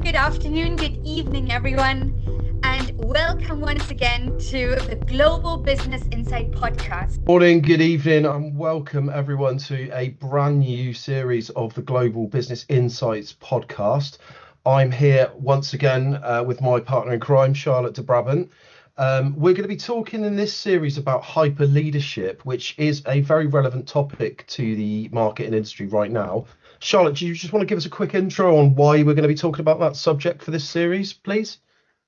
good afternoon, good evening, everyone, and welcome once again to the Global Business Insight podcast. Morning, good evening, and welcome everyone to a brand new series of the Global Business Insights podcast. I'm here once again with my partner in crime, Charlotte de Brabandt. We're going to be talking in this series about hyper leadership, which is a very relevant topic to the market and industry right now. Charlotte, do you just want to give us a quick intro on why we're going to be talking about that subject for this series, please?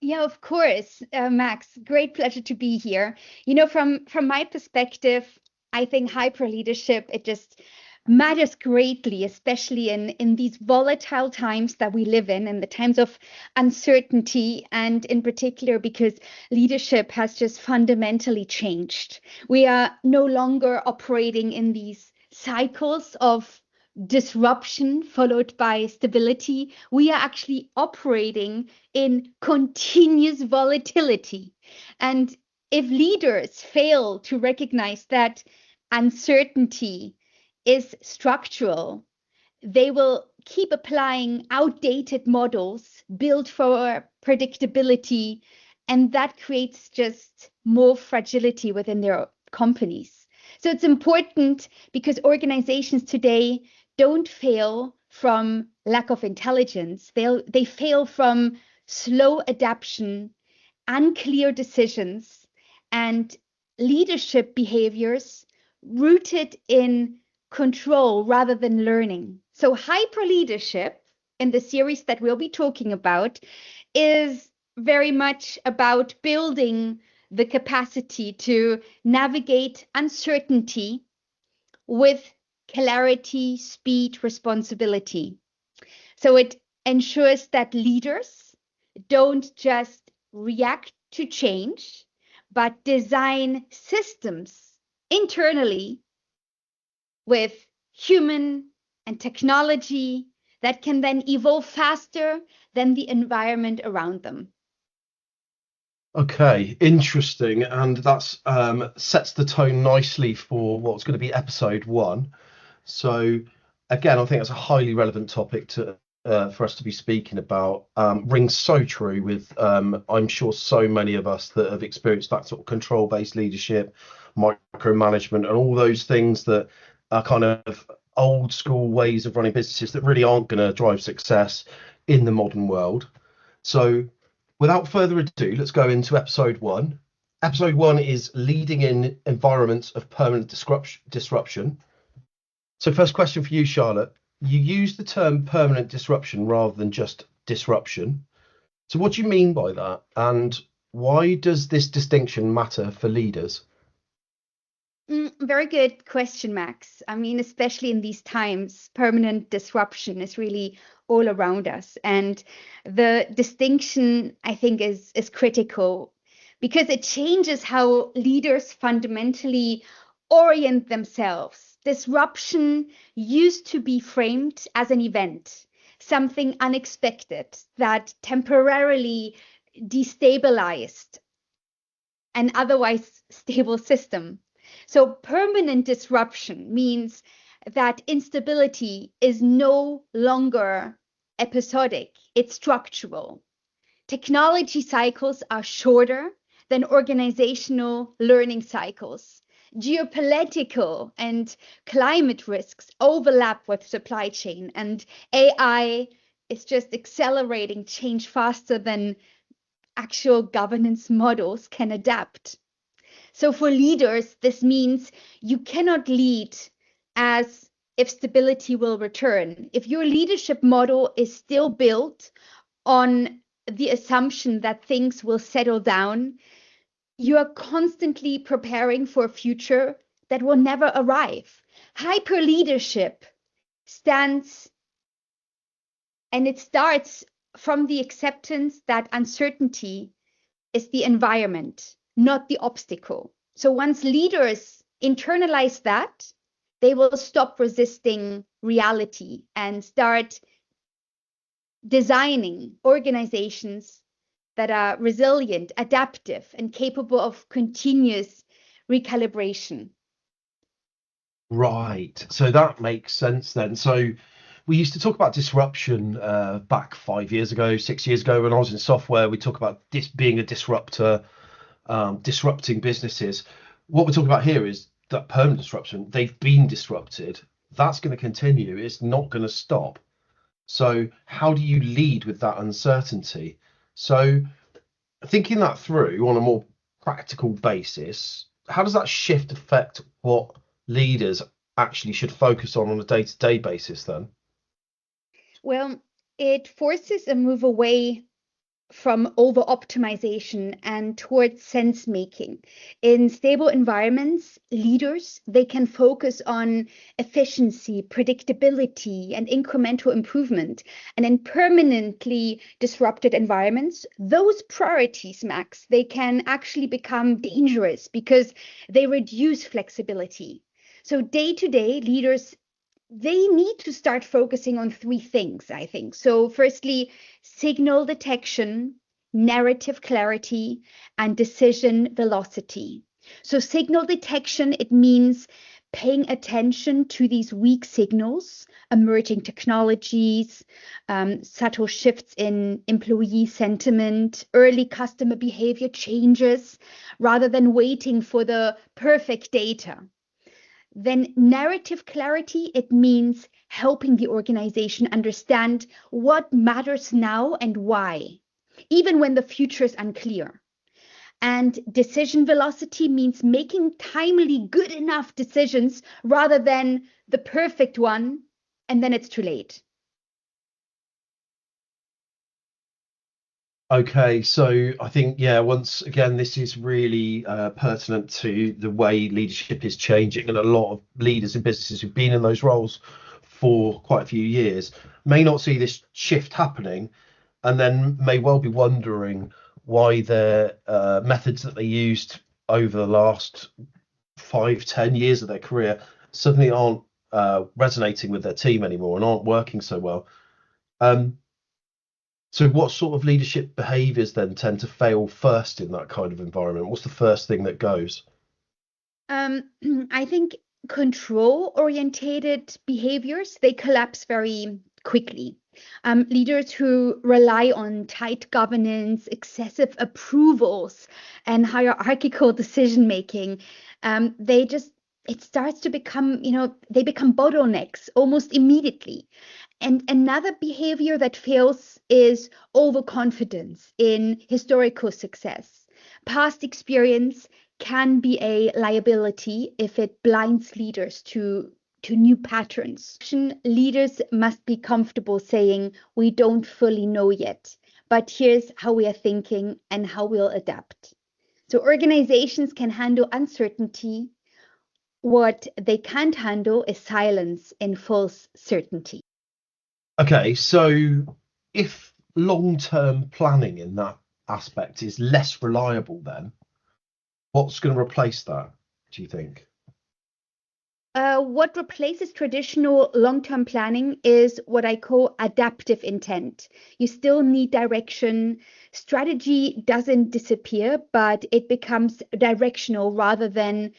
Yeah, of course, Max. Great pleasure to be here. You know, from my perspective, I think hyper leadership, it just matters greatly, especially in these volatile times that we live in the times of uncertainty, and in particular because leadership has just fundamentally changed. We are no longer operating in these cycles of disruption followed by stability. We are actually operating in continuous volatility. And if leaders fail to recognize that uncertainty is structural, they will keep applying outdated models built for predictability, and that creates just more fragility within their companies. So it's important because organizations today don't fail from lack of intelligence. They fail from slow adaptation, unclear decisions, and leadership behaviors rooted in control rather than learning. So hyper leadership in the series that we'll be talking about is very much about building the capacity to navigate uncertainty with clarity, speed, responsibility. So it ensures that leaders don't just react to change, but design systems internally with human and technology that can then evolve faster than the environment around them. Okay, interesting, and that's sets the tone nicely for what's going to be episode 1. So again, I think that's a highly relevant topic to for us to be speaking about. Rings so true with I'm sure so many of us that have experienced that sort of control-based leadership, micromanagement, and all those things that are kind of old school ways of running businesses that really aren't going to drive success in the modern world. So without further ado, let's go into episode 1. Episode 1 is leading in environments of permanent disruption. So first question for you, Charlotte. You use the term permanent disruption rather than just disruption. So what do you mean by that? And why does this distinction matter for leaders? Very good question, Max. I mean, especially in these times, permanent disruption is really all around us. And the distinction, I think, is critical because it changes how leaders fundamentally orient themselves. Disruption used to be framed as an event, something unexpected that temporarily destabilized an otherwise stable system. So permanent disruption means that instability is no longer episodic, it's structural. Technology cycles are shorter than organizational learning cycles. Geopolitical and climate risks overlap with supply chain, and AI is just accelerating change faster than actual governance models can adapt. So for leaders, this means you cannot lead as if stability will return. If your leadership model is still built on the assumption that things will settle down, you are constantly preparing for a future that will never arrive. Hyper leadership stands and it starts from the acceptance that uncertainty is the environment, not the obstacle. So once leaders internalize that, they will stop resisting reality and start designing organizations that are resilient, adaptive, and capable of continuous recalibration. Right. So that makes sense then. So we used to talk about disruption back 5 years ago, 6 years ago when I was in software. We talk about this being a disruptor, disrupting businesses. What we're talking about here is that permanent disruption. They've been disrupted. That's going to continue. It's not going to stop. So how do you lead with that uncertainty? So thinking that through on a more practical basis, how does that shift affect what leaders actually should focus on a day-to-day basis then? Well, it forces a move away from over optimization and towards sense making. In stable environments, leaders, they can focus on efficiency, predictability, and incremental improvement. And in permanently disrupted environments, those priorities, Max, they can actually become dangerous because they reduce flexibility. So day to day, leaders, they need to start focusing on three things, I think. So, firstly, signal detection, narrative clarity, and decision velocity. So, signal detection, it means paying attention to these weak signals, emerging technologies, subtle shifts in employee sentiment, early customer behavior changes, rather than waiting for the perfect data. Then narrative clarity, it means helping the organization understand what matters now and why, even when the future is unclear. And decision velocity means making timely, good enough decisions rather than the perfect one, and then it's too late. Okay, so I think, yeah, once again, this is really pertinent to the way leadership is changing, and a lot of leaders in businesses who've been in those roles for quite a few years may not see this shift happening, and then may well be wondering why their methods that they used over the last 5, 10 years of their career suddenly aren't resonating with their team anymore and aren't working so well. So what sort of leadership behaviours then tend to fail first in that kind of environment? What's the first thing that goes? I think control-orientated behaviors, they collapse very quickly. Leaders who rely on tight governance, excessive approvals, and hierarchical decision-making, it starts to become, they become bottlenecks almost immediately. And another behavior that fails is overconfidence in historical success. Past experience can be a liability if it blinds leaders to new patterns. Leaders must be comfortable saying, we don't fully know yet, but here's how we are thinking and how we'll adapt. So organizations can handle uncertainty. What they can't handle is silence in false certainty. Okay, so if long-term planning in that aspect is less reliable, then what's going to replace that, do you think? What replaces traditional long-term planning is what I call adaptive intent. You still need direction. Strategy doesn't disappear, but it becomes directional rather than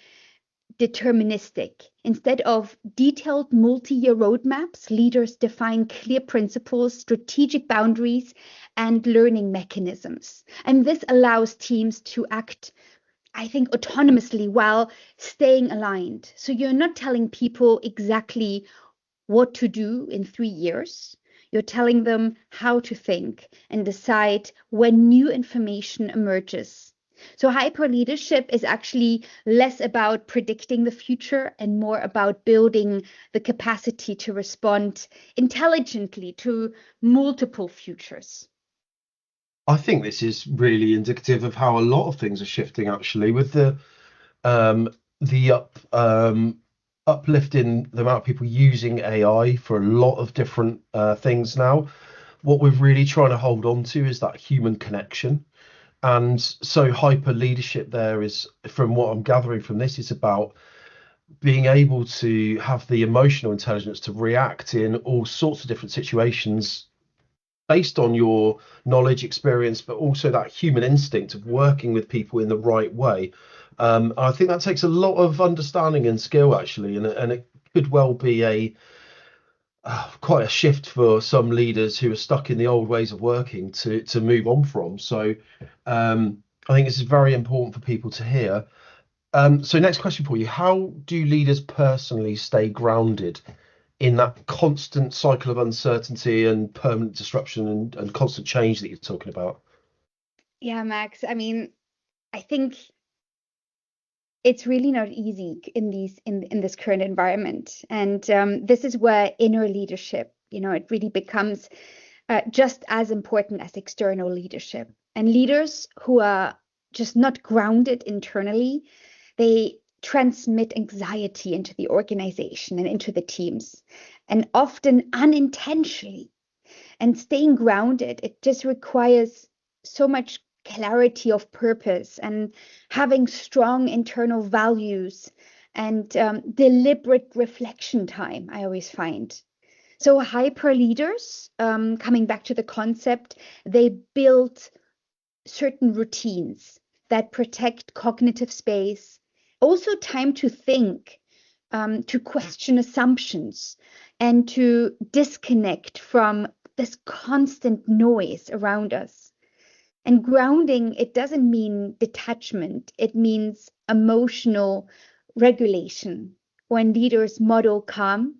deterministic. Instead of detailed multi-year roadmaps, leaders define clear principles, strategic boundaries, and learning mechanisms. And this allows teams to act, I think, autonomously while staying aligned. So you're not telling people exactly what to do in 3 years. You're telling them how to think and decide when new information emerges. So hyper leadership is actually less about predicting the future and more about building the capacity to respond intelligently to multiple futures. I think this is really indicative of how a lot of things are shifting, actually, with the uplift in the amount of people using AI for a lot of different things now. What we're really trying to hold on to is that human connection. And so hyper leadership there is, from what I'm gathering from this, is about being able to have the emotional intelligence to react in all sorts of different situations based on your knowledge, experience, but also that human instinct of working with people in the right way. I think that takes a lot of understanding and skill, actually, and it could well be quite a shift for some leaders who are stuck in the old ways of working to move on from. So I think this is very important for people to hear. So next question for you: how do leaders personally stay grounded in that constant cycle of uncertainty and permanent disruption and constant change that you're talking about? Yeah, Max. I mean, I think it's really not easy in this current environment, and this is where inner leadership, it really becomes just as important as external leadership. And leaders who are just not grounded internally, they transmit anxiety into the organization and into the teams, and often unintentionally. And staying grounded, it just requires so much clarity of purpose and having strong internal values and deliberate reflection time, I always find. So hyper leaders, coming back to the concept, they build certain routines that protect cognitive space, also time to think, to question assumptions, and to disconnect from this constant noise around us. And grounding, it doesn't mean detachment, it means emotional regulation. When leaders model calm,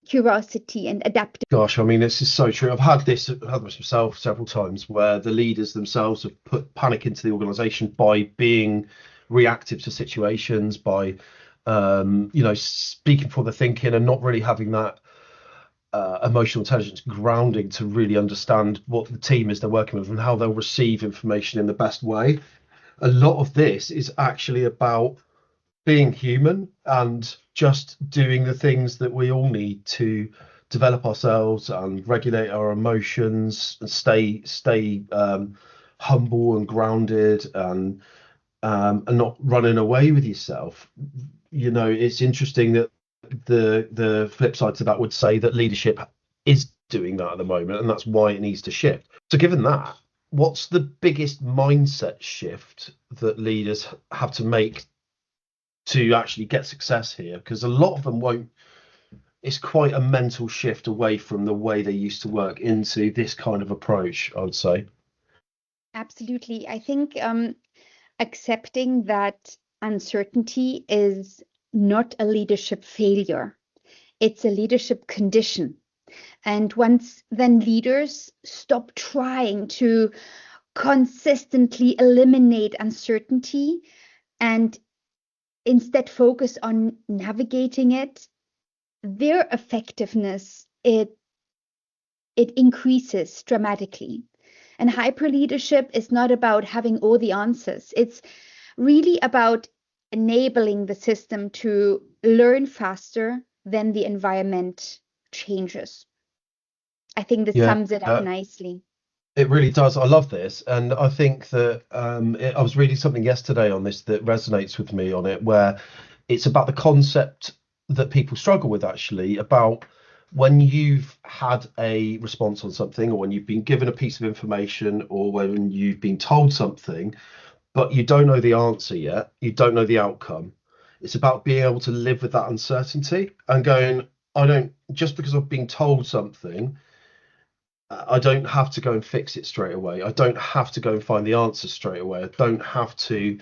curiosity, and adaptability. Gosh, I mean, this is so true. I've had this myself several times where the leaders themselves have put panic into the organization by being reactive to situations, by speaking for the thinking and not really having that emotional intelligence grounding to really understand what the team is they're working with and how they'll receive information in the best way. A lot of this is actually about being human and just doing the things that we all need to develop ourselves and regulate our emotions and stay humble and grounded and not running away with yourself. It's interesting that the flip side to that would say that leadership is doing that at the moment, and that's why it needs to shift. So given that, what's the biggest mindset shift that leaders have to make to actually get success here? Because a lot of them won't. It's quite a mental shift away from the way they used to work into this kind of approach, I would say. Absolutely. I think accepting that uncertainty is not a leadership failure. It's a leadership condition. And once then leaders stop trying to consistently eliminate uncertainty and instead focus on navigating it, their effectiveness, it increases dramatically. And hyper leadership is not about having all the answers. It's really about enabling the system to learn faster than the environment changes. I think this sums it up nicely. It really does. I love this. And I think that I was reading something yesterday on this that resonates with me on it, where it's about the concept that people struggle with, actually, about when you've had a response on something, or when you've been given a piece of information, or when you've been told something, but you don't know the answer yet, you don't know the outcome. It's about being able to live with that uncertainty and going, just because I've been told something, I don't have to go and fix it straight away. I don't have to go and find the answer straight away. I don't have to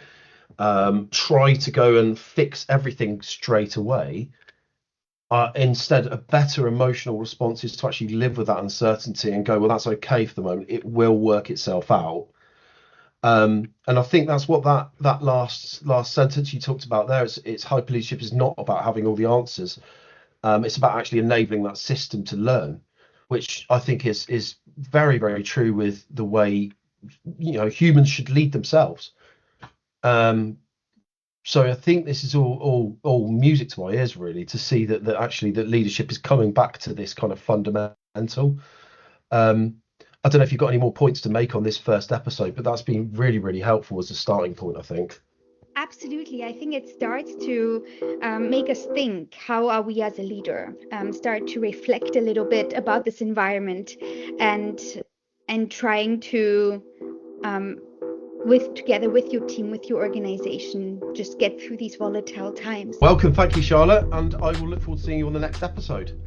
try to go and fix everything straight away. Instead, a better emotional response is to actually live with that uncertainty and go, well, that's okay for the moment. It will work itself out. And I think that's what that last sentence you talked about there. It's hyper leadership is not about having all the answers. It's about actually enabling that system to learn, which I think is very, very true with the way humans should lead themselves. So I think this is all music to my ears, really, to see that actually that leadership is coming back to this kind of fundamental. I don't know if you've got any more points to make on this first episode, but that's been really, really helpful as a starting point, I think. Absolutely. I think it starts to make us think, how are we as a leader? Start to reflect a little bit about this environment and trying to, together with your team, with your organization, just get through these volatile times. Welcome. Thank you, Charlotte. And I will look forward to seeing you on the next episode.